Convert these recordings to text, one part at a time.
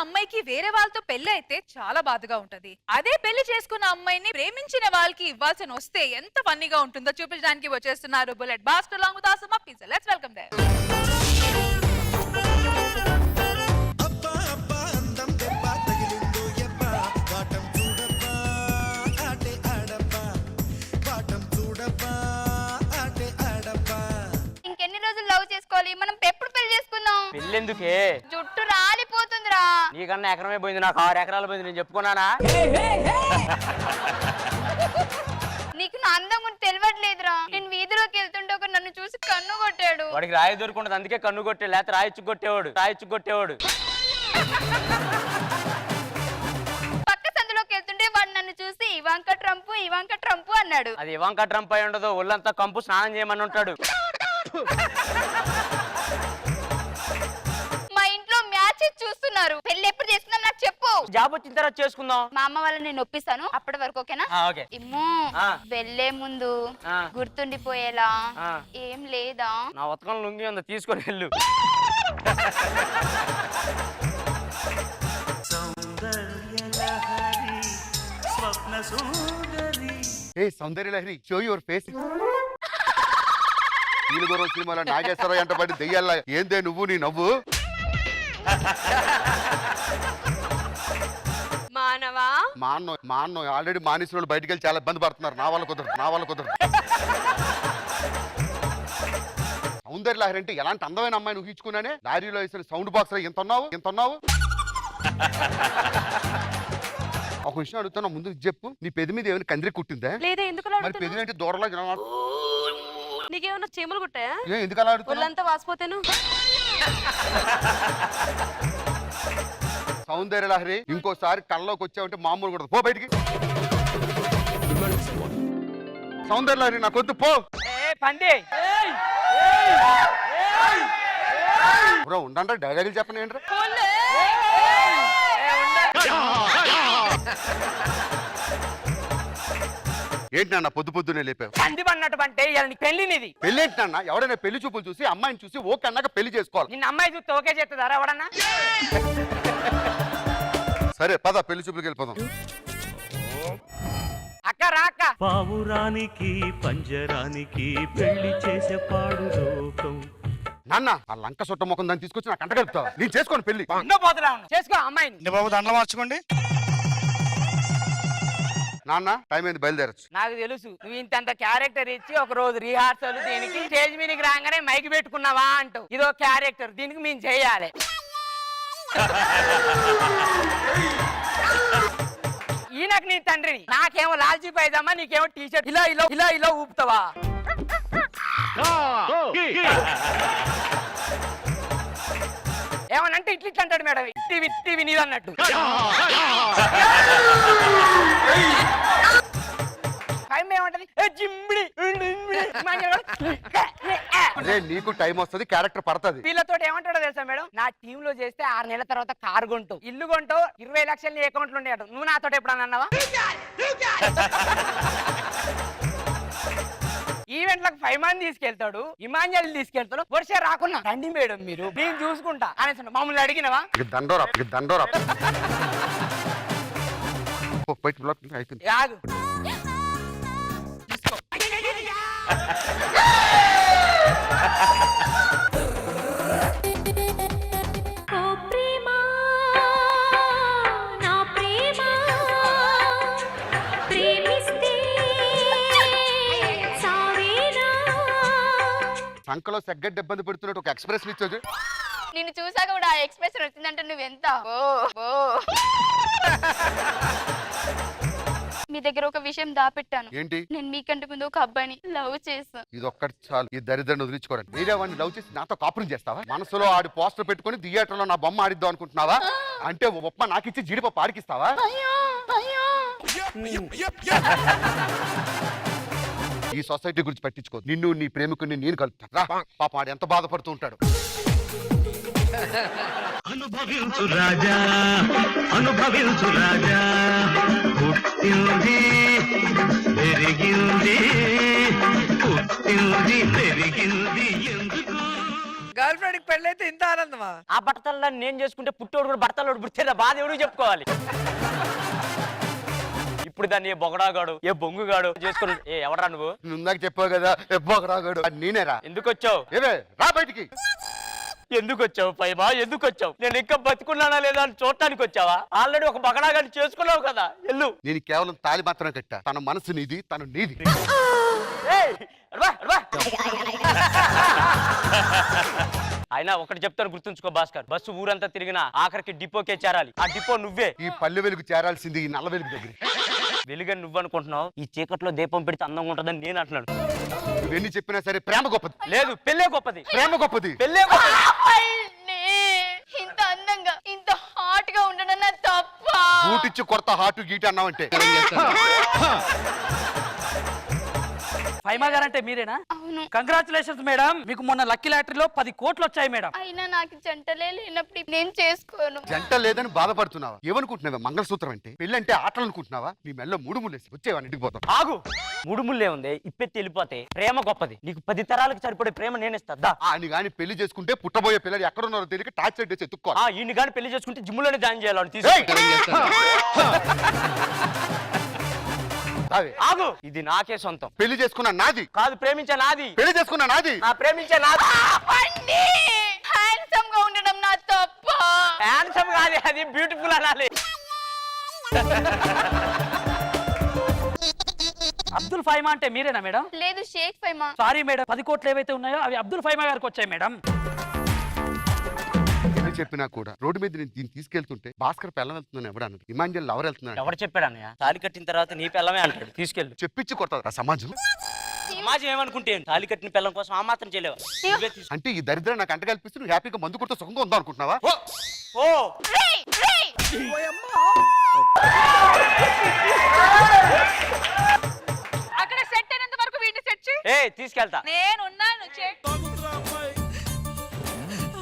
అమ్మాయికి వేరే వాళ్ళతో పెళ్లి అయితే చాలా బాధగా ఉంటది. అదే పెళ్లి చేసుకున్న అమ్మాయిని ప్రేమించిన వాళ్ళకి ఇవ్వాల్సిన వస్తే ఎంత ఫన్నీగా ఉంటుందో చూపించడానికి వచ్చేస్తున్నారు Bullet Bhaskar long with awesome piece. Let's welcome there. మనం ఎప్పుడు పెళ్లి చేసుకుందాం? పెళ్ళెందుకే? జుట్టు రాలిపోతుందిరా. నీకన్నా ఎకరమే పోయింది, నాకు 6 ఎకరాలు పోయింది. నేను చెప్పుకున్నానా? నీకు నా అందం గురించి తెలియట్లేదురా. నేను వీధిలోకి వెళ్తుంటే ఒక నన్ను చూసి కన్ను కొట్టాడు. వాడికి రాయి దొరుకుంటది, అందుకే కన్ను కొట్టాడు. లేకపోతే రాయిచ్చు కొట్టేవాడు. పక్క సందులోకి వెళ్తుంటే వాడు నన్ను చూసి ఇవాంక ట్రంప్ అన్నాడు. అది ఇవాంక ట్రంప్ అయి ఉండదు, ఒళ్ళంతా కంపు స్నానం చేయమని ఉంటాడు. మా ఇంట్లో మ్యాచ్ చూస్తున్నారు. పెళ్లి ఎప్పుడు చేసుకుందాం నాకు చెప్పు. జాబ్ వచ్చిన తర్వాత చేసుకుందాం. మా అమ్మ వాళ్ళని నేను ఒప్పిస్తాను, అప్పటి వరకు ఓకేనా? ఓకే. ఇమ్మో వెళ్ళే ముందు గుర్తుండిపోయేలా ఏం లేదా? నా ఉతకం లుంగి ఉంది, తీసుకొని వెళ్ళు. సౌందర్య లహరి, షో యువర్ ఫేస్. ఈలుగురం సినిమాలో నాగేశ్వరరావు ఎంటబడి దెయ్యాల ఏందే నువ్వు నీ నవ్వు? మా అన్న ఆల్రెడీ మానేసిన వాళ్ళు బయటికి వెళ్ళి చాలా ఇబ్బంది పడుతున్నారు. నా వాళ్ళ కుదరదు. సౌందర్య లహరి అంటే ఎలాంటి అందమైన అమ్మాయిని ఊహించుకున్నానే. లారీలో వేసిన సౌండ్ బాక్స్ లో ఎంత ఉన్నావు? ఒక విషయం అడుగుతున్నా, ముందు చెప్పు. నీ పెది మీద ఏమైనా కందిరి కుట్టిందా? మరి పెది అంటే దూరంలో నీకేమన్నా చీమలు కుట్టాయా? ఎందుకు అలా అడుగుతున్నా? వాసిపోతాను. సౌందర్య లహరి, ఇంకోసారి కళ్ళలోకి వచ్చావంటే మామూలు కూడా పో బయటికి. సౌందర్య లహరి నాకొద్దు, పో. బ్రో ఉండండి, డైలాగులు చెప్పండి ఏంట్రా. ఏంటి నాన్న పొద్దునే లేపావు? పంది పడినట్టు అంటే పెళ్లి ఏంటి నాన్న? ఎవడైనా పెళ్లి చూపులు చూసి అమ్మాయిని చూసి ఓకే అన్నాక పెళ్లి చేసుకోవాలి. నిన్న అమ్మాయి చూస్తే ఓకే చేస్తుందారా ఎవడన్నా? సరే పద, పెళ్లి చూపులకు వెళ్ళిపోదాం. అక్క రా అక్క. పావురానికి పంజరానికి పెళ్లి చేసే పాడు లోకం. నాన్న ఆ లంక సొట్ట ముఖం దాన్ని తీసుకొచ్చి నాకు అంట కలుపుతావు. నేను చేసుకోండి పెళ్లి. చేసుకో అమ్మాయిని. బాబు దండలు మార్చుకోండి. నాన్న టైం అయింది, బయలుదేరచ్చు. నాకు తెలుసు నువ్వు ఇంత క్యారెక్టర్ ఇచ్చి ఒక రోజు రిహార్సల్ దీనికి స్టేజ్ మీదకి రాగానే మైక్ పెట్టుకున్నావా అంటావు. ఇదో క్యారెక్టర్, దీనికి మేము చేయాలి. ఈయనకు నీ తండ్రిని, నాకేమో లాల్చీ పైజామా, నీకేమో టీషర్ట్. ఇలా ఊపుతావా? ఏమనంటే ఇట్లా అంటాడు మేడం, టీవీ నీది అన్నట్టు. నీకు టైం వస్తుంది, క్యారెక్టర్ పడుతుంది. వీళ్ళతో ఏమంటాడో తెలుసా మేడం, నా టీమ్ లో చేస్తే 6 నెలల తర్వాత కారు కొంటావు, ఇల్లు కొంటావు, 20 లక్షలు నీ అకౌంట్ లో ఉండేట. నువ్వు నాతో ఎప్పుడన్నా అన్నావా? ఈవెంట్లకు 5 మంది తీసుకెళ్తాడు, ఇమాన్యుల్ తీసుకెళ్తాడు. వర్ష రాకున్నా రండి మేడం మీరు, నేను చూసుకుంటా అనేసి మమ్మల్ని అడిగినవా? దండోరా ఆగు. సంకలో సెగ్గడ్డ ఇబ్బంది పెడుతున్నట్టు ఒక ఎక్స్ప్రెస్ ఇచ్చోదు. నిన్ను చూసాక కూడా ఆ ఎక్స్ప్రెషన్ వచ్చిందంటే నువ్వెంత మీ దగ్గర ఒక విషయం దాపెట్టాను. ఏంటి? నేను మీకంటే ముందు ఒక అబ్బాయిని లవ్ చేస్తాను. ఇది ఒక్కటి చాలు, ఈ దరిద్రాన్ని వదిలించుకోండి. మీరే వాడిని లవ్ చేసి నాతో కాపురం చేస్తావా? మనసులో ఆడి పోస్టర్ పెట్టుకుని థియేటర్ లో నా బొమ్మ ఆడిద్దాం అనుకుంటున్నావా? అంటే ఉప్మా నాకిచ్చి జీడిపప్పు ఆడికిస్తావా? ఈ సొసైటీ గురించి పట్టించుకో. నిన్ను నీ ప్రేమికుని నేను కలుపుతా. పాప ఆడు ఎంత బాధపడుతూ ఉంటాడు. అనుభవించు రాజా, అనుభవించు రాజా. పుట్టింది పెరిగింది, పుట్టింది పెరిగింది ఎందుకు? గర్ల్ ఫ్రెండ్ పెళ్ళైతే ఇంత ఆనందమా? ఆ బట్టతల్లో నేను చేసుకుంటే పుట్టోడు కూడా బట్టతలోడు పుట్టే బాధ ఎవడు చెప్పుకోవాలి. ఇప్పుడు దాన్ని ఏ బొగడాగాడు ఏ బొంగుగాడు చేసుకుని ఎవడరా నువ్వు? ఇందాక చెప్పావు కదా ఎవ్వరాగాడు నేనేరా. ఎందుకు వచ్చావు? ఏవే రా బయటికి. ఎందుకు వచ్చావు పైమా? ఎందుకు వచ్చావు? నేను ఇంకా బతుకున్నానా లేదా అని చూడటానికి వచ్చావా? ఆల్రెడీ ఒక బగడాగాని చేసుకున్నావు కదా, ఎల్లు. నేను కేవలం తాళి మాత్రమే కట్టా. తన మనసు నీది, తను నీది. ఏయ్, అడ్వా, అడ్వా. అయినా ఒకటి చెప్తాను గుర్తుంచుకో భాస్కర్, బస్సు ఊరంతా తిరిగినా ఆఖరికి డిపోకే చేరాలి. ఆ డిపో నువ్వే. ఈ పల్లె వెలుగు చేరాల్సింది ఈ నల్ల వెలుగు దగ్గర. వెలుగని నువ్వు అనుకుంటున్నావు, ఈ చీకట్లో దీపం పెడితే అందంగా ఉంటుందని నేను అంటున్నాను. నువ్వెన్ని చెప్పినా సరే ప్రేమ గొప్పది. లేదు, పెళ్ళే గొప్పది. ప్రేమ గొప్పది. పెళ్ళే గొప్పది. ఇంత అందంగా ఇంత హాట్ గా ఉండడం నా తప్ప. బూటిచ్చి కొరత హాటు గీట అన్నావంటే. ఫైమా గారు అంటే మీరేనా? అవును. కంగ్రాచులేషన్స్ మేడం, మీకు మొన్న లక్కీ లాటరీలో 10 కోట్లు వచ్చాయి మేడం. అయినా నాకు జంటలే లేనప్పుడు నేను చేసుకోను. జంట లేదని బాధపడుతున్నావా? ఏమనుకుంటున్నావా మంగళసూత్రం అంటే? పెళ్ళి అంటే ఆటలు అనుకుంటున్నావా? నీ మెల్ల మూడు ముళ్ళేసి వచ్చేవా ఇంటికి పోతాం. ఆగు, మూడు ముళ్ళే ఉంది, ఇప్పెత్తి వెళ్ళిపోతే ప్రేమ గొప్పది. నీకు 10 తరాలకు సరిపడే ప్రేమ నేనేస్తా. అని గాని పెళ్లి చేసుకుంటే పుట్టబోయే పిల్లలు ఎక్కడున్నారో తెలియక టార్చర్ చేసి ఎత్తుక్కోవాలి. ఈయన గాని పెళ్లి చేసుకుంటే జిమ్లోనే జాయిన్ చేయాలని తీసుకు. ఆగు, ఇది నాకే సొంతం. పెళ్లి చేసుకున్న నాది కాదు, ప్రేమించే నాది. పెళ్లి చేసుకున్న నాది. నా ప్రేమించే నాది. హ్యాండ్సమ్ గా ఉండడం నా తప్ప. హ్యాండ్సమ్ కాదు, అది బ్యూటిఫుల్ అనాలి. అబ్దుల్ ఫైమా అంటే మీరేనా మేడం? లేదు, షేక్ ఫైమా. సారీ మేడం, 10 కోట్లు ఏవైతే ఉన్నాయో అవి అబ్దుల్ ఫైమా గారికి వచ్చాయి మేడం. ఎన్ని చెప్పినా కూడా రోడ్డు మీద నేను దీన్ని తీసుకెళ్తుంటే భాస్కర్ పెళ్ళం వెళ్తున్నాను ఎవడు అన్నది. ఇమాంజల్ ఎవరు వెళ్తున్నాడు? ఎవరు చెప్పాడు అన్నయ్య? తాళి కట్టిన తర్వాత నీ పిల్లమే అంటాడు, తీసుకెళ్ళు. చెప్పించి కొడతారు సమాజం. సమాజం ఏమనుకుంటే తాళి కట్టిన పిల్లం కోసం ఆ మాత్రం చేయలేవా? నువ్వే తీసుకో. అంటే ఈ దరిద్రం నాకు అంట కల్పిస్తూ నువ్వు హ్యాపీగా మందు కొడుతూ సుఖంగా ఉందా అనుకుంటున్నావా? ఓ అక్కడ సెట్ అయినంత వరకు వీటిని సెట్ చేయి. తీసుకెళ్తా. నేనున్నాను.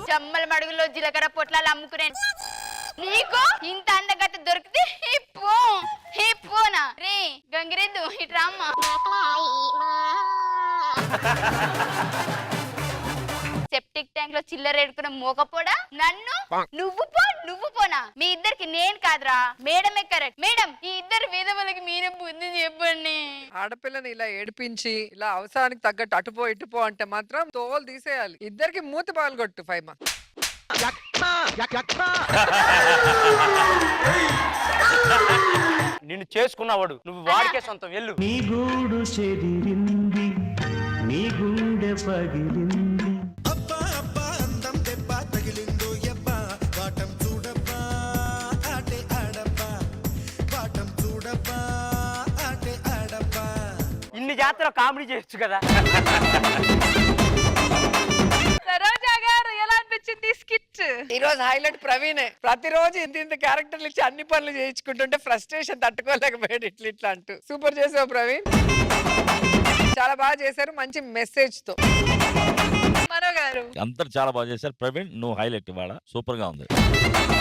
జమ్మల మడుగులో జీలకర్ర పొట్లాలు అమ్ముకునే నీకు ఇంత అందగత దొరికితే పోనా రే గంగిరెద్దు ఇటు రామ్మా. సెప్టిక్ ట్యాంక్ లో చిల్లర ఏడుకున్న మోకపోడా నన్ను నువ్వు పోనా? మీ ఇద్దరికి నేను కాదురా, మేడమే కరెక్ట్. మేడం, ఈ ఇద్దరు వేదవులకి మీరే బుద్ధి చెప్పండి. ఆడపిల్లని ఇలా ఏడిపించి ఇలా అవసరానికి తగ్గట్టు అటుపో ఇటుపో అంటే మాత్రం తోలు తీసేయాలి. ఇద్దరికి మూతి పాల్గొట్టు ఫైమా. నిన్ను చేసుకున్నవాడు, నువ్వు వాడికే సొంతం, వెళ్ళు. నీ గూడు చెదిరింది, నీ గుండె పగిలింది. ఇన్ని జాతర కామెడీ చేయొచ్చు కదా. సరోజా గారు ఎలా అనిపించింది స్కిట్? ఈ రోజు హైలైట్ ప్రవీణే. ప్రతిరోజు ఇంత క్యారెక్టర్లు ఇచ్చి అన్ని పనులు చేయించుకుంటుంటే ఫ్రస్ట్రేషన్ తట్టుకోలేకపోయాడు ఇట్లా అంటూ. సూపర్ చేసావు ప్రవీణ్, చాలా బాగా చేశారు, మంచి మెసేజ్ తో. మనో గారు అందరు చాలా బాగా చేశారు. ప్రవీణ్, నువ్వు హైలైట్ ఇవాళ, సూపర్ గా ఉంది.